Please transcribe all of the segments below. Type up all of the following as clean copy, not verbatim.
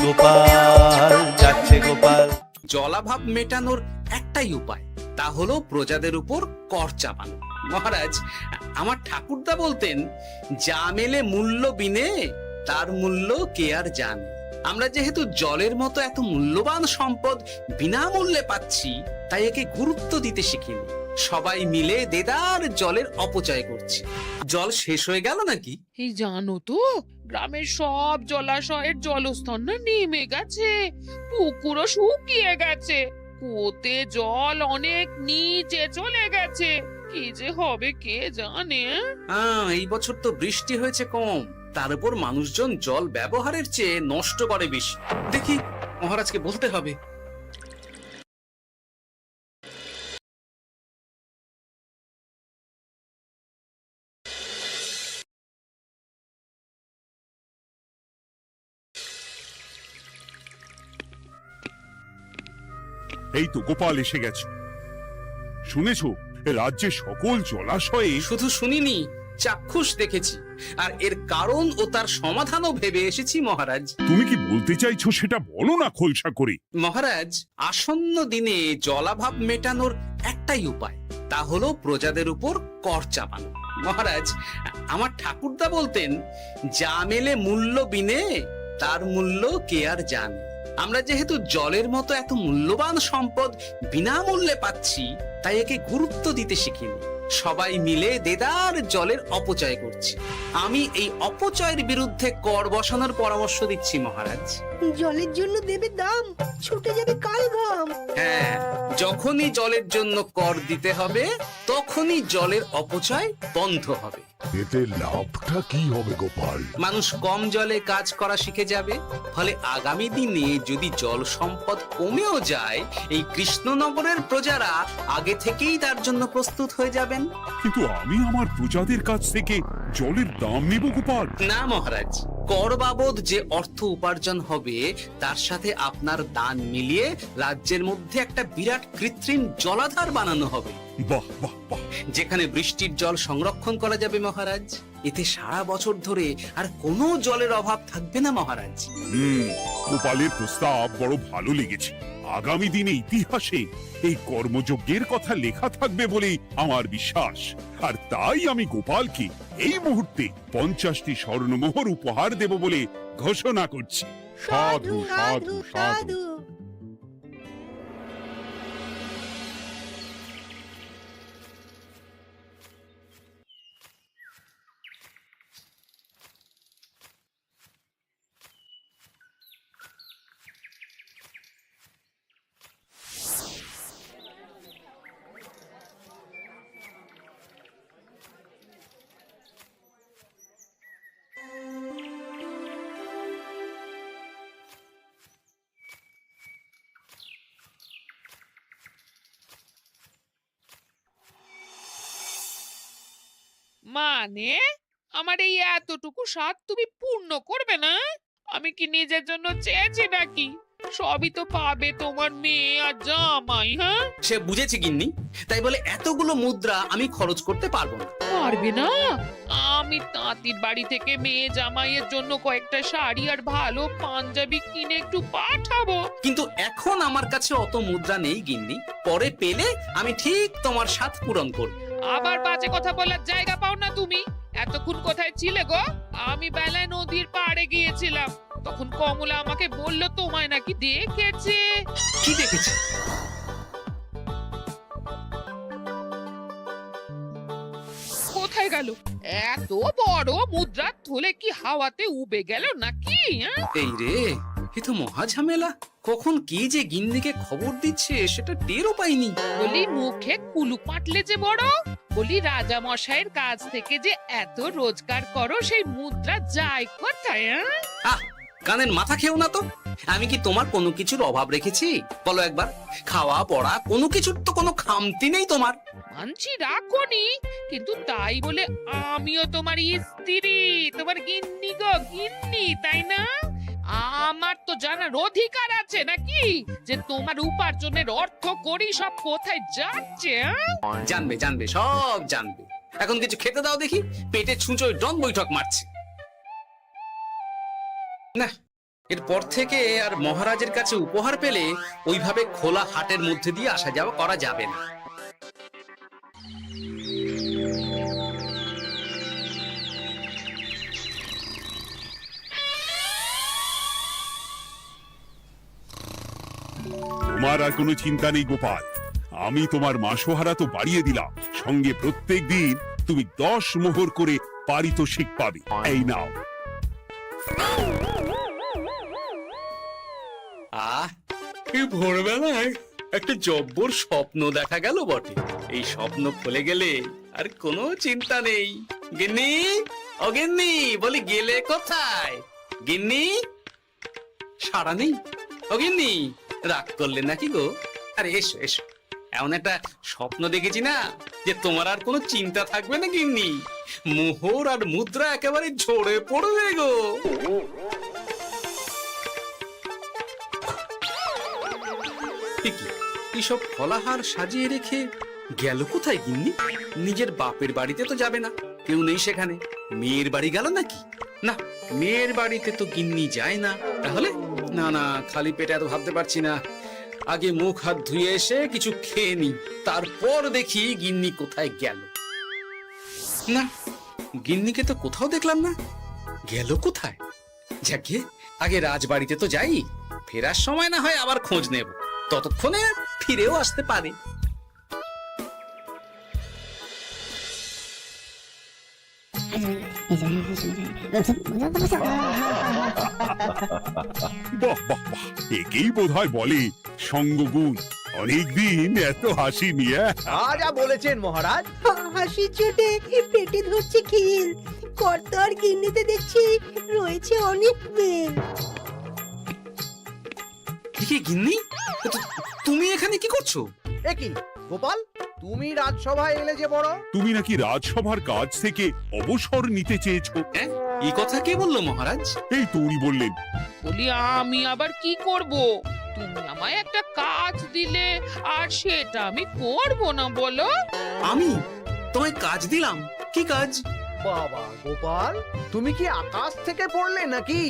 গোপাল, যাচ্ছে গোপাল। জলাভাব মেটানোর একটাই উপায়, তা হলো প্রজাদের উপর কর চাপানো। মহারাজ, আমার ঠাকুরদা বলতেন, যা মেলে মূল্য বিনে তার মূল্য কে আর জানে। আমরা যেহেতু জলের মতো এত মূল্যবান সম্পদ বিনামূল্যে পাচ্ছি, তাই একে গুরুত্ব দিতে শিখিনি। সবাই মিলে দেদার জলের অপচয় করছি। জল শেষ হয়ে গেল নাকি? এই জানো তো, গ্রামের সব জলাশয়ের জলস্তর না নেমে গেছে, পুকুরও শুকিয়ে গেছে, কুয়োতে জল অনেক নিচে চলে গেছে। কি যে হবে কে জানে। এই বছর তো বৃষ্টি হয়েছে কম, তার উপর মানুষজন জল ব্যবহারের চেয়ে নষ্ট করে বেশি। দেখি, মহারাজকে বলতে হবে। এই তো গোপাল এসে গেছে। শুনেছো, রাজ্যের সকল জলাশয়ে শুধু শুনিনি, চাক্ষুষ দেখেছি, আর এর কারণ ও তার সমাধানও ভেবে এসেছি মহারাজ। তুমি কি বলতে চাইছো সেটা বলো না খোলসা করে। মহারাজ, আসন্ন দিনে জলাভাব মেটানোর একটাই উপায়, তা হলো প্রজাদের উপর কর চাপানো। মহারাজ, আমার ঠাকুরদা বলতেন, যা মেলে মূল্য বিনে তার মূল্য কে আর জানে। আমরা যেহেতু জলের মতো এত মূল্যবান সম্পদ বিনামূল্যে পাচ্ছি, তাই একে গুরুত্ব দিতে শিখিনি। সবাই মিলে দেদার জলের অপচয় করছি। আমি এই অপচয়ের বিরুদ্ধে কর বসানোর পরামর্শ দিচ্ছি মহারাজ। জলের জন্য দেবে দাম, ছুটে যাবে কাল ঘাম। হ্যাঁ, যখনই জলের জন্য কর দিতে হবে, তখনই জলের অপচয় বন্ধ হবে। এতে লাভটা কি হবে গোপাল? মানুষ কম জলে কাজ করা শিখে যাবে, ফলে আগামী দিনে যদি জল সম্পদ কমেও যায়, এই কৃষ্ণনগরের প্রজারা আগে থেকেই তার জন্য প্রস্তুত হয়ে যাবেন। কিন্তু আমি আমার প্রজাদের কাছ থেকে জলের দাম নেব গোপাল? না মহারাজ, কর বাবদ যে অর্থ উপার্জন হবে, তার সাথে আপনার দান মিলিয়ে রাজ্যের মধ্যে একটা বিরাট কৃত্রিম জলাধার বানানো হবে। বাহ বাহ বাহ! যেখানে বৃষ্টির জল সংরক্ষণ করা যাবে মহারাজ। এতে সারা বছর ধরে আর কোনো জলের অভাব থাকবে না মহারাজ। গোপালের প্রস্তাব বড় ভালো লেগেছে। আগামী দিনে ইতিহাসে এই কর্মযজ্ঞের কথা লেখা থাকবে বলেই আমার বিশ্বাস। আর তাই আমি গোপালকে এই মুহূর্তে 50টি স্বর্ণমোহর উপহার দেব বলে ঘোষণা করছি। সাধু সাধু সাধু। মানে আমার এই এতটুকু স্বাদ তুমি পূর্ণ করবে না? আমি কি নিজের জন্য চেয়েছি নাকি? সবই তো পাবে তোমার মেয়ে আর জামাই। হ্যাঁ, সে বুঝেছি গিন্নি, তাই বলে এতগুলো মুদ্রা আমি খরচ করতে পারবো না। পারবে না? আমি তাঁতির বাড়ি থেকে মেয়ে জামাইয়ের জন্য কয়েকটা শাড়ি আর ভালো পাঞ্জাবি কিনে একটু পাঠাবো। কিন্তু এখন আমার কাছে অত মুদ্রা নেই গিন্নি, পরে পেলে আমি ঠিক তোমার স্বাদ পূরণ করব। আবার বাজে কথা বলার জায়গা পাও না তুমি। এতক্ষণ কোথায় ছিলে গো? আমি বেলায় নদীর পাড়ে গিয়েছিলাম, তখন কমলা আমাকে বললো তোমায় নাকি দেখেছে। কি দেখেছি? কোথায় গেল? এত বড় মুদ্রা থলে কি হাওয়াতে উবে গেল নাকি? এই রে, এ তো মহা ঝামেলা। কখন কি যে গিন্নিকে খবর দিচ্ছে সেটা টেরও পাইনি। বলি মুখে কুলু পাটলে যে বড়, বলি রাজা মশাইয়ের কাছ থেকে যে এত রোজগার করো, সেই মুদ্রা যায় কোথায়? আহ, কানের মাথা খেও না তো। আমি কি তোমার কোনো কিছুর অভাব রেখেছি? বলো একবার। খাওয়া পড়া কোনো কিছুর তো কোনো খামতি নেই তোমার। মানছি রাখোনি, কিন্তু তাই বলে আমিও তোমার স্ত্রী, তোমার গিন্নি গো গিন্নি, তাই না? আমার তো জানার অধিকার আছে নাকি যে তোমার উপার্জনের অর্থ করি সব কোথায় যাচ্ছে? জানবে জানবে, সব জানবে। এখন কিছু খেতে দাও দেখি, পেটে ছুঁচোয় ডন বৈঠক মারছে। না, এরপর থেকে আর মহারাজের কাছে উপহার পেলে ওইভাবে খোলা হাটের মধ্যে দিয়ে আসা যাওয়া করা যাবে না। তোমার আর কোনো চিন্তা নেই গোপাল, আমি তোমার মাসোহারা তো বাড়িয়ে দিলাম, সঙ্গে প্রত্যেক দিন তুমি 10 মোহর করে পারিতোষিক পাবে। এই নাও। এই ভোরবেলায় একটা জব্বর স্বপ্ন দেখা গেল বটে। এই স্বপ্ন ফলে গেলে আর কোনো চিন্তা নেই। গিন্নি, ও গিন্নি, বলি গেলে কোথায়? গিন্নি, সারা নেই? ও গিন্নি, রাগ করলে নাকি গো? আরে এসো এসো, এমন একটা স্বপ্ন দেখেছি না যে তোমার আর কোনো চিন্তা থাকবে না গিন্নি। মোহর আর মুদ্রা একেবারে ঝরে পড়বে গো। এসব ফলাহার সাজিয়ে রেখে গেল কোথায় গিন্নি? নিজের বাপের বাড়িতে তো যাবে না, কেউ নেই সেখানে। মেয়ের বাড়ি গেল নাকি? না, মেয়ের বাড়িতে তো গিন্নি যায় না। তাহলে না না, খালি পেটে এত ভাবতে পারছি না। আগে মুখ হাত ধুয়ে এসে কিছু খেয়ে নি, তারপর দেখি গিন্নি কোথায় গেল। না, গিন্নিকে তো কোথাও দেখলাম না। গেল কোথায়? যাকে আগে রাজবাড়িতে তো যাই, ফেরার সময় না হয় আবার খোঁজ নেব, ততক্ষণে ফিরেও আসতে পারে। বাহ বাহ বাহ, একেই বোধহয় বলে সঙ্গগুণ। অনেকদিন এত হাসি নিয়ে। যা বলেছেন মহারাজ। হাসির চোটে পেটে ধরছে খিল। কর্তার গিন্নিতে দেখছি রয়েছে অনেক বেল। কি গিন্নি, তুমি এখানে কি করছো? একই গোপাল, তুমি রাজসভায় এলে যে বড়। তুমি নাকি রাজসভার কাজ থেকে অবসর নিতে চেয়েছো? হ্যাঁ, এই কথা কে বললো মহারাজ? এই তো উনি বললেন। বলি আমি আবার কি করব? তুমি আমায় একটা কাজ দিলে আর সেটা আমি করব না বলো? আমি তোমায় কাজ দিলাম? কি কাজ? বাবা গোপাল, তুমি কি আকাশ থেকে পড়লে নাকি?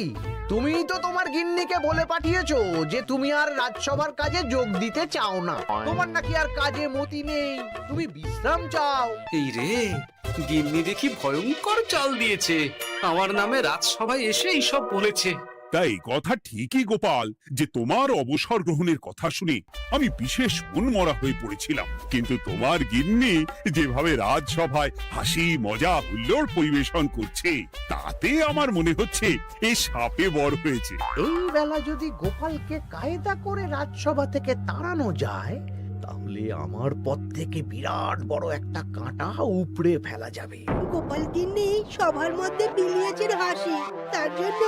তুমি তো তোমার গিন্নিকে বলে পাঠিয়েছো যে তুমি আর রাজসভার কাজে যোগ দিতে চাও না। তোমার নাকি আর কাজে মতি নেই, তুমি বিশ্রাম চাও। এই রে, গিন্নি দেখি ভয়ঙ্কর চাল দিয়েছে। আমার নামে রাজসভায় এসে এইসব বলেছে। তাই কথা ঠিকই গোপাল, যে তোমার অবসর গ্রহণের কথা শুনে আমি বিশেষ মনমরা হয়ে পড়েছিলাম। কিন্তু তোমার গিন্নি যেভাবে রাজসভায় হাসি মজা হুল্লোড় পরিবেশন করছে, তাতে আমার মনে হচ্ছে এ সাপে বড় হয়েছে। এই বেলা যদি গোপালকে কায়দা করে রাজসভা থেকে তাড়ানো যায়, তাহলে আমার পথ থেকে বিরাট বড় একটা কাঁটা উপড়ে ফেলা যাবে। গোপাল গিন্নি সবার মধ্যে বিলিয়েছেন হাসি, তার জন্য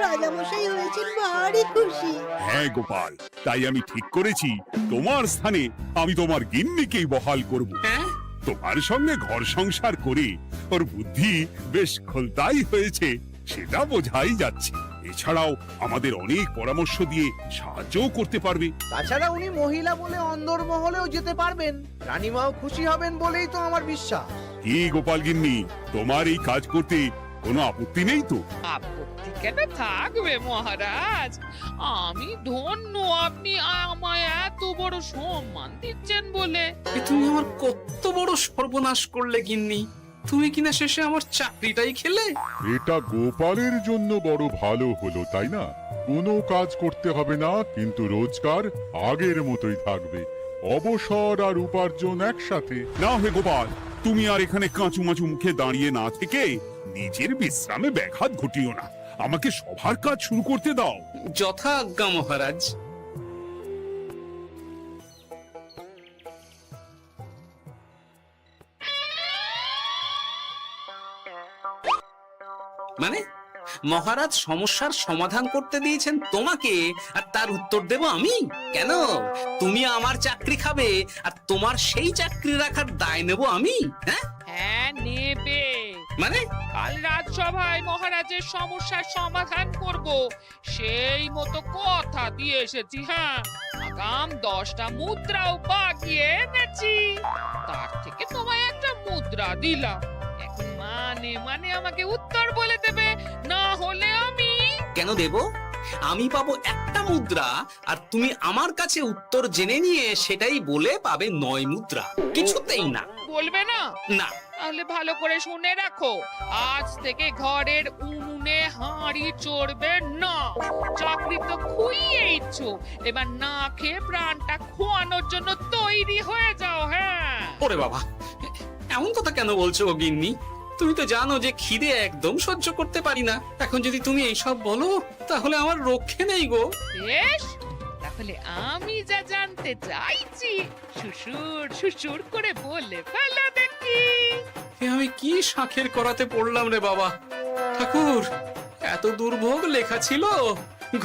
রাজামশাই হয়েছেন ভারী খুশি। হ্যাঁ গোপাল, তাই আমি ঠিক করেছি তোমার স্থানে আমি তোমার গিন্নিকেই বহাল করব। হ্যাঁ, তোমার সঙ্গে ঘর সংসার করে ওর বুদ্ধি বেশ খোলতাই হয়েছে, সেটা বোঝাই যাচ্ছে। এছাড়াও আমাদের অনেক পরামর্শ দিয়ে সাহায্যও করতে পারবে। তাছাড়া উনি মহিলা বলে অন্দরমহলেও যেতে পারবেন, রানীমাও খুশি হবেন বলেই তো আমার বিশ্বাস। কি গোপাল গিন্নি, তোমার এই কাজ করতে কোনো আপত্তি নেই তো? আপত্তি কেন থাকবে মহারাজ? আমি ধন্য আপনি আমায় এত বড় সম্মান দিচ্ছেন বলে। তুমি আমার কত বড় সর্বনাশ করলে গিন্নি। তুমি কিনা শেষে আমার চাকরিটাই খেলে। এটা গোপালের জন্য বড় ভালো হলো, তাই না? কোনো কাজ করতে হবে না, কিন্তু রোজগার আগের মতোই থাকবে। অবসর আর উপার্জন একসাথে। না হে গোপাল, তুমি আর এখানে কাঁচু মাচু মুখে দাঁড়িয়ে না থেকে নিজের বিশ্রামে ব্যাঘাত ঘটিও না। আমাকে সবার কাজ শুরু করতে দাও। যথা আজ্ঞা মহারাজ। মানে মহারাজ সমস্যার সমাধান করতে দিয়েছেন তোমাকে, আর তার উত্তর দেব আমি? কেন? তুমি আমার চাকরি খাবে আর তোমার সেই চাকরি রাখার দায় নেব আমি? হ্যাঁ হ্যাঁ, নেবে। মানে কাল রাজসভায় মহারাজের সমস্যার সমাধান করব, সেই মতো কথা দিয়ে এসেছি। হ্যাঁ, আগাম 10টা মুদ্রাও বাগিয়ে এনেছি। তার থেকে তোমায় একটা মুদ্রা দিলাম। এখন মানে আমাকে উত্তর বলে দেবে, না হলে আমি। কেন দেব? আমি পাবো একটা মুদ্রা, আর তুমি আমার কাছে উত্তর জেনে নিয়ে সেটাই বলে পাবে 9 মুদ্রা। কিছুতেই না। বলবে না? না। তাহলে ভালো করে শুনে রাখো, আজ থেকে ঘরের উনুনে হাঁড়ি চড়বে না। চাকরি তো খুইয়েইছো, এবার না খেয়ে প্রাণটা খোয়ানোর জন্য তৈরি হয়ে যাও। হ্যাঁ। ওরে বাবা, এমন কথা কেন বলছো গো গিন্নি? তুমি তো জানো যে খিদে একদম সহ্য করতে পারি না। এখন যদি তুমি এইসব বলো তাহলে আমার রক্ষে নেই গো। বেশ, তাহলে আমি যা জানতে চাইছি শ্বশুর শ্বশুর করে বলে ফেলো দেখি। এ আমি কি শাঁখের করাতে পড়লাম রে বাবা। ঠাকুর, এত দুর্ভোগ লেখা ছিল,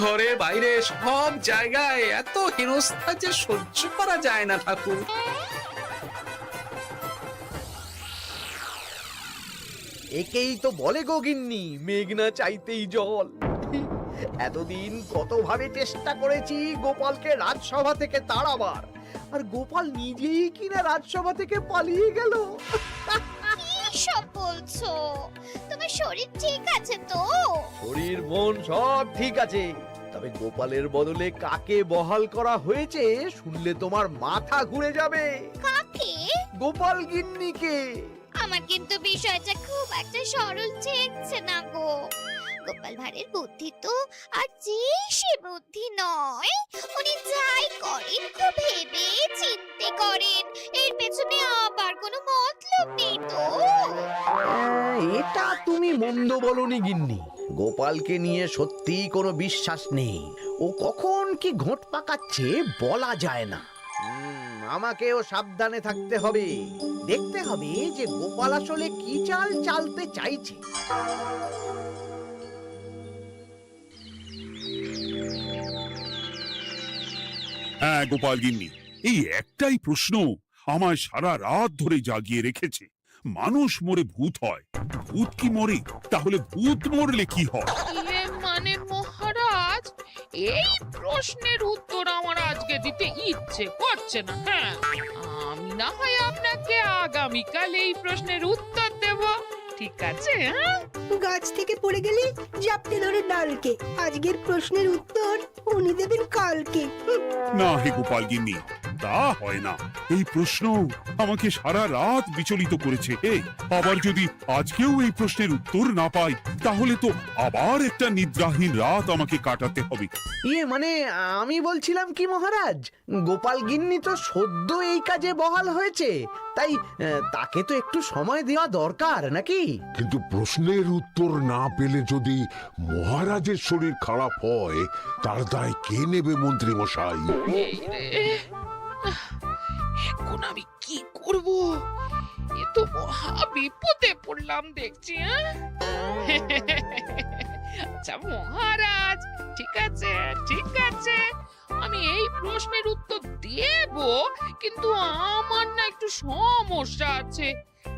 ঘরে বাইরে সব জায়গায় এত হেনস্থা যে সহ্য করা যায় না ঠাকুর। একেই তো বলে গো গিন্নি, মেঘ না চাইতেই জল। এতদিন কতভাবে চেষ্টা করেছি গোপালকে রাজসভা থেকে তাড়াবার, আর গোপাল নিজেই কিনা রাজসভা থেকে পালিয়ে গেল। সব বলছো? তোমার শরীর ঠিক আছে তো? শরীর মন সব ঠিক আছে, তবে গোপালের বদলে কাকে বহাল করা হয়েছে শুনলে তোমার মাথা ঘুরে যাবে। কাকে? গোপাল গিন্নিকে। আমার কিন্তু বিষয়টা খুব একটা সরল ঠেকছে না গো। গোপাল ভাঁড়ের বুদ্ধি তো আর যে সে বুদ্ধি নয়। উনি যাই করেন খুব ভেবে চিন্তে করেন, এর পেছনে আবার কোনো মতলব নেই তো। এটা তুমি মন্দ বলনি গিন্নি, গোপালকে নিয়ে সত্যি কোনো বিশ্বাস নেই। ও কখন কি ঘোট পাকাচ্ছে বলা যায় না। আমাকেও সাবধানে থাকতে হবে, দেখতে হবে যে গোপাল আসলে কি চাল চালতে চাইছে। হ্যাঁ গোপাল গিন্নি, এই একটাই প্রশ্ন আমায় সারা রাত ধরে জাগিয়ে রেখেছে। মানুষ মরে ভূত হয়, ভূত কি মরে? তাহলে ভূত মরলে কি হয়? মানে মহারাজ, এই প্রশ্নের উত্তর আমার আজকে দিতে ইচ্ছে করছে না। হ্যাঁ, আমি না হয় আপনাকে আগামীকাল এই প্রশ্নের উত্তর দেব, ঠিক আছে? হ্যাঁ, গাছ থেকে পড়ে গেলে জাপটে ধরে ডালকে। আজকের প্রশ্নের উত্তর উনি দেবেন কালকে। না হে গোপাল গিন্নি, তা হয় না। এই প্রশ্ন আমাকে সারা রাত বিচলিত করেছে। আবার যদি আজকেও এই প্রশ্নের উত্তর না পাই তাহলে তো আবার একটা নিদ্রাহীন রাত আমাকে কাটাতে হবে। মানে আমি বলছিলাম কি মহারাজ, গোপাল গিন্নি তো সদ্য এই কাজে বহাল হয়েছে, তাই তাকে তো একটু সময় দেওয়া দরকার নাকি? কিন্তু প্রশ্নের উত্তর না পেলে যদি মহারাজের শরীর খারাপ হয় তার দায় কে নেবে মন্ত্রী মশাই? এই রে, এখন আমি কি করব? এ তো মহা বিপদে পড়লাম দেখছি। আচ্ছা মহারাজ, ঠিক আছে ঠিক আছে, আমি এই প্রশ্নের উত্তর দেব, কিন্তু আমার না একটু সমস্যা আছে।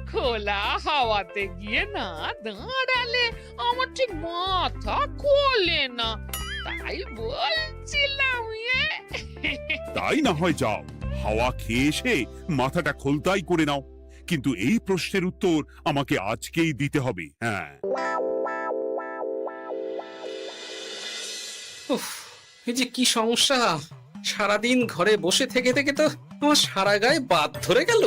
খোলা হাওয়াতে গিয়ে না দাঁড়ালে আমার ঠিক মাথা খোলে না, তাই বলছিলাম। তাই না হয় যাও, হাওয়া খেয়ে এসে মাথাটা খোলতাই করে নাও, কিন্তু এই প্রশ্নের উত্তর আমাকে আজকেই দিতে হবে। হ্যাঁ, উফ, এই যে কি সমস্যা! সারাদিন ঘরে বসে থেকে থেকে তো আমার সারা গায়ে বাত ধরে গেল।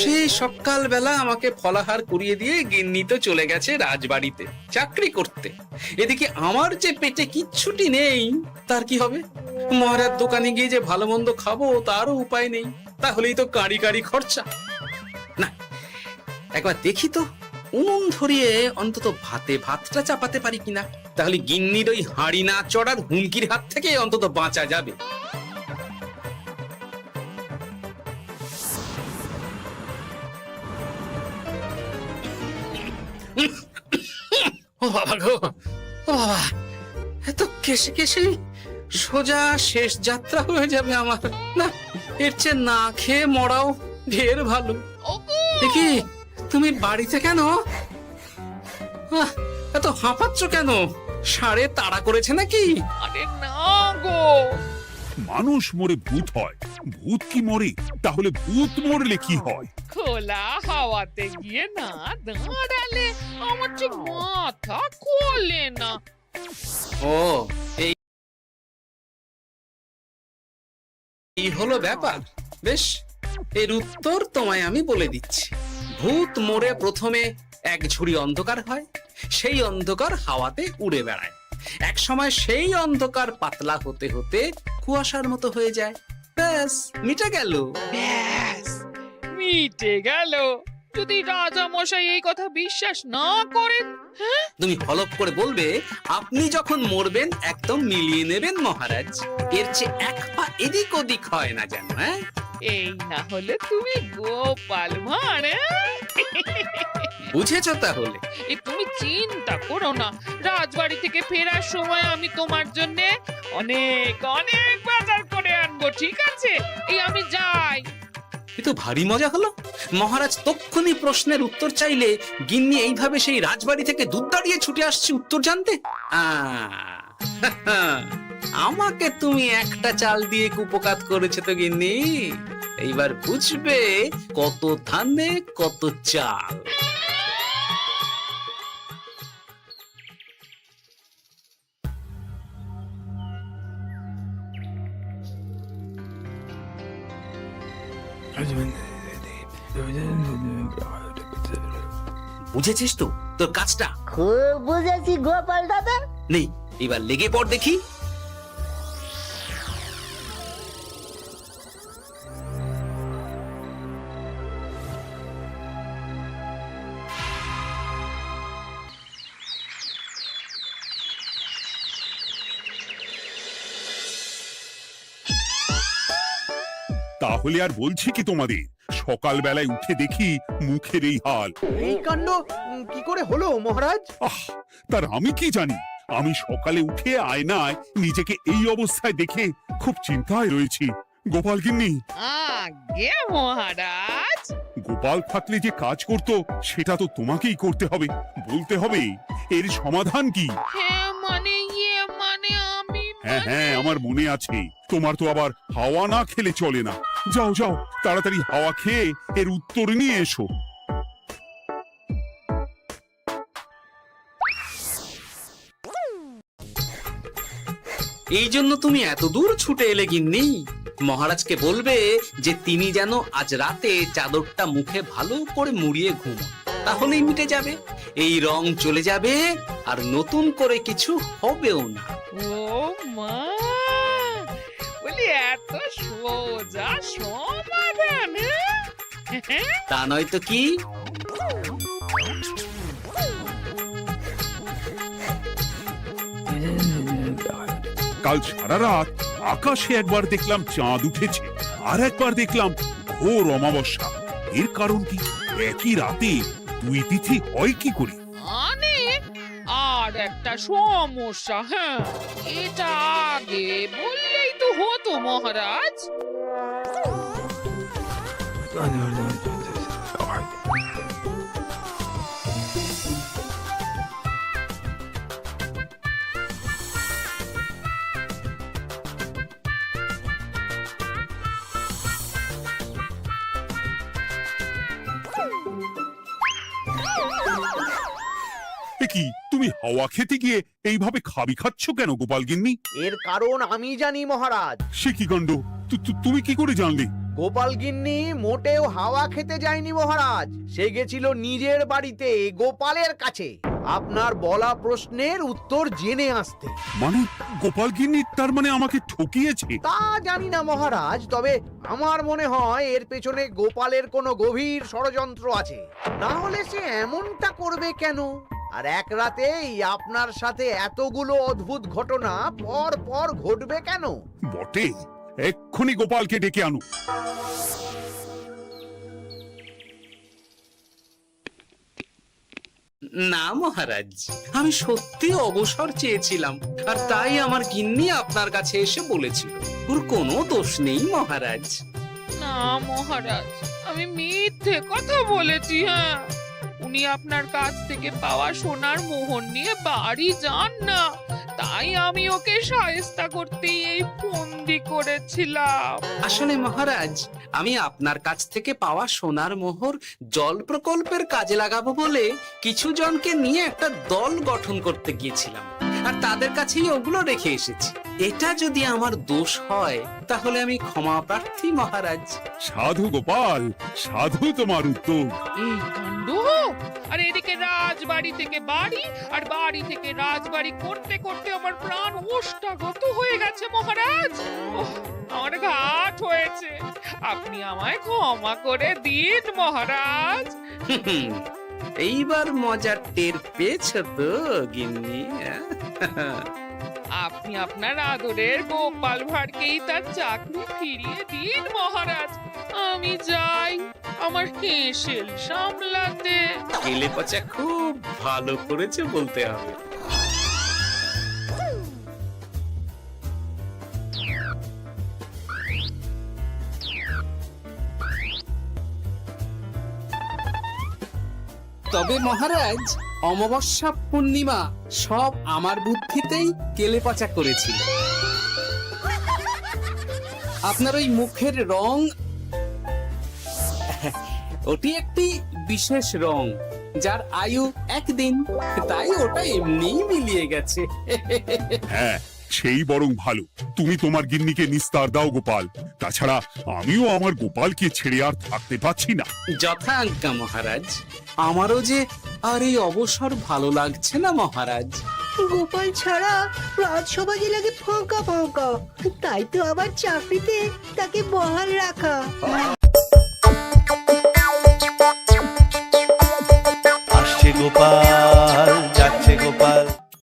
সেই সকালবেলা আমাকে ফলাহার করিয়ে দিয়ে গিন্নি তো চলে গেছে রাজবাড়িতে চাকরি করতে। এদিকে আমার যে পেটে কিচ্ছুটি নেই, তার কি হবে? মহারাজ দোকানে গিয়ে যে ভালো মন্দ খাবো তারও উপায় নেই, তাহলেই তো কাঁড়ি কাঁড়ি খরচা। না, একবার দেখি তো উনুন ধরিয়ে অন্তত ভাতটা চাপাতে পারি কিনা, তাহলে গিন্নির ওই হাঁড়ি না চড়ার হুমকির হাত থেকে অন্তত বাঁচা যাবে। ও বাবা গো, ও বাবা, এত কেসে কেসে সোজা শেষ যাত্রা হয়ে যাবে আমার। না, এর চেয়ে না খেয়ে মরাও ঢের ভালো। দেখি তুমি বাড়িতে কেন? এত হাঁপাচ্ছ কেন? ষাঁড়ে তাড়া করেছে নাকি? আরে না গো, মানুষ মরে ভূত হয়, ভূত কি মরে? তাহলে ভূত মরলে কি হয়? খোলা হাওয়াতে গিয়ে না দাঁড়ালে আমার ঠিক মাথা খোলে না। ও, এই এই হলো ব্যাপার। বেশ, এর উত্তর তোমায় আমি বলে দিচ্ছি। ভূত মরে প্রথমে এক ঝুড়ি অন্ধকার হয়, সেই অন্ধকার হাওয়াতে উড়ে বেড়ায়। এক সময় সেই অন্ধকার পাতলা হতে হতে কুয়াশার মতো হয়ে যায়। ব্যাস, মিটে গেল। ব্যাস, মিটে গেল। যদি রাজা মশাই এই কথা বিশ্বাস না করেন, হ্যাঁ? তুমি হলপ করে বলবে, আপনি যখন মরবেন একদম মিলিয়ে নেবেন মহারাজ। এর চেয়ে এক পা এদিক ওদিক হয় না যেন। হ্যাঁ, এই না হলে তুমি গোপাল ভাঁড়, হ্যাঁ? বুঝেছো তাহলে? এই তুমি চিন্তা করো না, রাজবাড়ি থেকে ফেরার সময় আমি তোমার জন্য অনেক অনেক বাজার করে আনবো, ঠিক আছে? এই আমি যাই। এ তো ভারী মজা হলো। মহারাজ তক্ষুনি প্রশ্নের উত্তর চাইলে গিন্নি এইভাবে সেই রাজবাড়ি থেকে দুধ দাঁড়িয়ে ছুটে আসছে উত্তর জানতে। আমাকে তুমি একটা চাল দিয়ে কুপকাত করেছো তো গিন্নি। এইবার বুঝবে কত ধানে কত চাল। বুঝেছিস তো তোর কাজটা? খুব বুঝেছি গোপাল দাদা। নেই, এবার লেগে পড় দেখি। তাহলে আর বলছি কি তোমাদের, সকালবেলায় উঠে দেখি মুখের এই হাল। এই কাণ্ড কি করে হলো মহারাজ? আহ, তার আমি কি জানি। আমি সকালে উঠে আয়নায় নিজেকে এই অবস্থায় দেখে খুব চিন্তায় রয়েছি। গোপাল গিন্নি, আগে মহারাজ, গোপাল থাকলে যে কাজ করতো সেটা তো তোমাকেই করতে হবে, বলতে হবে এর সমাধান কি। হ্যাঁ মানে মানে আমি হ্যাঁ হ্যাঁ, আমার মনে আছে। তোমার তো আবার হাওয়া না খেলে চলে না। যাও যাও, তাড়াতাড়ি হাওয়া খেয়ে এর উত্তর নিয়ে এসো। এই জন্য তুমি এত দূর ছুটে এলে গিন্নি? মহারাজকে বলবে যে তিনি যেন আজ রাতে চাদরটা মুখে ভালো করে মুড়িয়ে ঘুমোন, তাহলেই মিটে যাবে। এই রং চলে যাবে আর নতুন করে কিছু হবেও না। ও মা, বলি এত সোজা সমাধান, হ্যাঁ? তা নয় তো কি? কাল সারা রাত আকাশে একবার দেখলাম চাঁদ উঠেছে, আর একবার দেখলাম ঘোর অমাবস্যা। এর কারণ কি? একই রাতে দুই তিথি হয় কি করে? মানে আর একটা সমস্যা, হ্যাঁ, এটা আগে বললেই তো হতো মহারাজ। এ কি, তুমি হাওয়া খেতে গিয়ে এইভাবে খাবি খাচ্ছ কেন গোপাল গিন্নি? এর কারণ আমি জানি মহারাজ। সে কি কাণ্ড! তুমি কি করে জানলে? গোপাল গিন্নি মোটেও হাওয়া খেতে যায়নি মহারাজ, সে গেছিল নিজের বাড়িতে গোপালের কাছে আপনার বলা প্রশ্নের উত্তর জেনে আসতে। মানে গোপাল গিন্নি তার মানে আমাকে ঠকিয়েছে? তা জানি না মহারাজ, তবে আমার মনে হয় এর পেছনে গোপালের কোনো গভীর ষড়যন্ত্র আছে, না হলে সে এমনটা করবে কেন? আর এক রাতেই আপনার সাথে এতগুলো অদ্ভুত ঘটনা পর পর ঘটবে কেন? বটে, এক্ষুনি গোপালকে ডেকে আনো। না মহারাজ, আমি সত্যি অবসর চেয়েছিলাম, আর তাই আমার গিন্নি আপনার কাছে এসে বলেছিল। ওর কোনো দোষ নেই মহারাজ। না মহারাজ, আমি মিথ্যে কথা বলেছি, হ্যাঁ। উনি আপনার কাছ থেকে পাওয়া সোনার মোহর নিয়ে বাড়ি যান না, তাই আমি ওকে শায়েস্তা করতে এই ফন্দি করেছিলাম। আসলে মহারাজ, আমি আপনার কাছ থেকে পাওয়া সোনার মোহর জল প্রকল্পের কাজে লাগাবো বলে কিছু জনকে নিয়ে একটা দল গঠন করতে গিয়েছিলাম। আর তাদের কাছেই ওগুলো রেখে এসেছি। এটা যদি আমার দোষ হয় তাহলে আমি ক্ষমা প্রার্থী মহারাজ। সাধু গোপাল, সাধু তোমার উত্তর। এই কাণ্ড! আর এদিকে রাজবাড়ি থেকে বাড়ি আর বাড়ি থেকে রাজবাড়ি করতে করতে আমার প্রাণ ওষ্ঠাগত হয়ে গেছে মহারাজ। ওহ, আমার ঘাট হয়েছে, আপনি আমায় ক্ষমা করে দিন মহারাজ। হুম, এইবার মজার টের পেয়েছ তো গিন্নি? আপনি আপনার আদরের গোপাল ভাঁড়কেই তার চাকরি ফিরিয়ে দিন মহারাজ। আমি যাই আমার হেসেল সামলাতে। কেলে পচা খুব ভালো করেছে বলতে হবে। তবে মহারাজ, অমাবস্যা পূর্ণিমা সব আমার বুদ্ধিতেই কেলেপচা করেছিল। আপনার ওই মুখের রং, ওটি একটি বিশেষ রং যার আয়ু একদিন, তাই ওটা এমনিই মিলিয়ে গেছে। হ্যাঁ, সেই বরং ভালো। তুমি তোমার গিন্নিকে নিস্তার দাও গোপাল। তাছাড়া আমিও আমার গোপালকে ছেড়ে আর থাকতে পারছি না। যথা আজ্ঞা মহারাজ। আমারও যে আর এই অবসর ভালো লাগছে না মহারাজ। গোপাল ছাড়া রাজসভা যে লাগে ফাঁকা ফাঁকা, তাই তো আবার চাকরিতে তাকে বহাল রাখা।